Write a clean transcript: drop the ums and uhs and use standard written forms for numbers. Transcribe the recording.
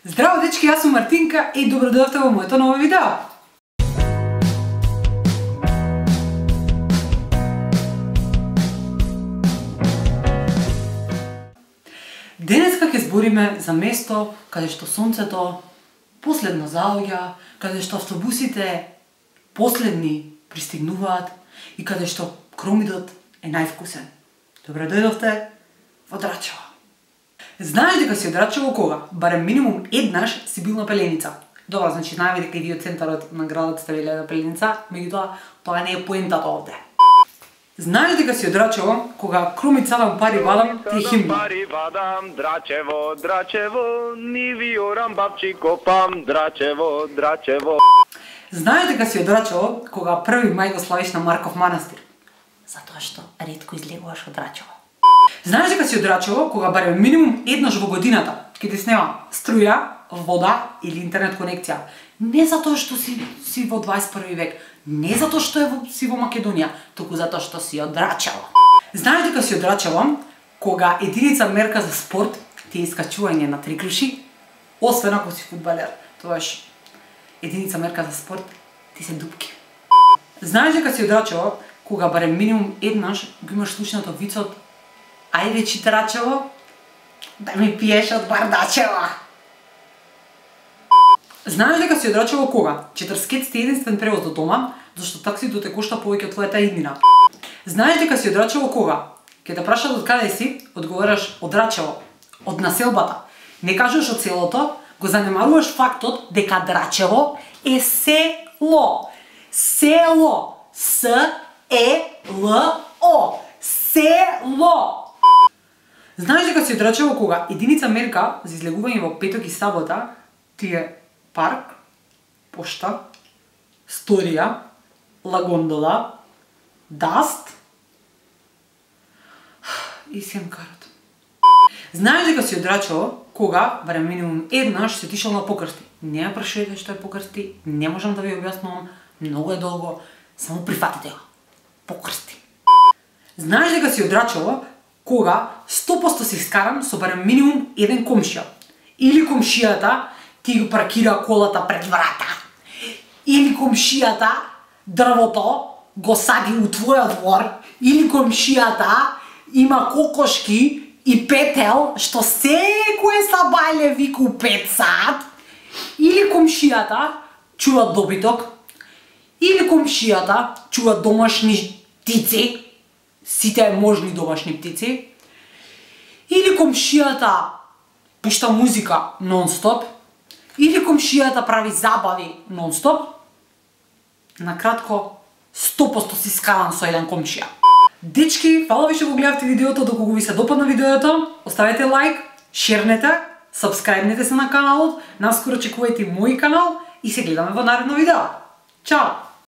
Здраво дечки, јас сум Мартинка и добро дојдовте во моето ново видео. Денеска ќе збориме за место каде што сонцето последно заоѓа, каде што автобусите последни пристигнуваат и каде што кромидот е највкусен. Добро дојдовте во Драчево. Знаеш дека си од Драчево кога? Барем минимум еднаш си бил на Пеленица. Добро, значи знаеме дека и ви од центарот на градот сте били на Пеленица, меѓутоа тоа не е поентата овде. Знаеш дека си од Драчево кога круми цалам пари вадам ти химна. Пари вадам, Драчево, Драчево, ниви орам бабчи копам, Драчево, Драчево. Знаеш дека си од Драчево кога 1 мај го славиш на Марков манастир? Затоа што ретко излегуваш од Драчево. Знаеш дека си од Драчево кога барем минимум еднаш во годината ќе ти снема струја, вода или интернет конекција. Не затоа што си во 21 век, не затоа што си во Македонија, туку затоа што си од Драчево. Знаеш дека си од Драчево кога единица мерка за спорт ти е искачување на триклиши, освен ако си фудбалер, тоаш единица мерка за спорт ти се дупки. Знаеш дека си од Драчево кога барем минимум еднаш го имаш слушнато вицот ајде чи Драчево, да ми пиеш од Бардачево. Знаеш дека си од Драчево кога? Четрскетски единствен превоз до дома, зашто таксито те кошта повеќе од твојата иднина. Знаеш дека си од Драчево кога? Ке те прашат од каде си, одговораш од Драчево, од населбата. Не кажеш од селото, го занемаруваш фактот дека Драчево е село. Село. С-е-л-о. Село. Знаеш дека си од Драчево кога единица мерка за излегување во петок и сабота ти е парк, пошта, сторија, лагондола, даст и семкарот. Знаеш дека си од Драчево кога барем минимум еднаш си отишол на покрсти. Не ја прашувате што е покрсти, не можам да ви објаснувам, многу е долго, само прифатете го. Покрсти. Знаеш дека си од Драчево кога 100% си скарам со барем минимум еден комшија. Или комшијата ти го паркира колата пред врата. Или комшијата дрвото го сади у твојот двор. Или комшијата има кокошки и петел што секое сабајле вика у 5 сат. Или комшијата чува добиток. Или комшијата чува домашни птици. Сите можни домашни птици. Или комшијата пушта музика нон-стоп. Или комшијата прави забави нон-стоп. Накратко, 100% си скаран со еден комшија. Дечки, фала ви што го гледавте видеото, доколку ви се допадна видеото, оставете лайк, шернете, сабскрајбнете се на каналот, наскоро чекувајте мој канал и се гледаме во наредно видео. Чао!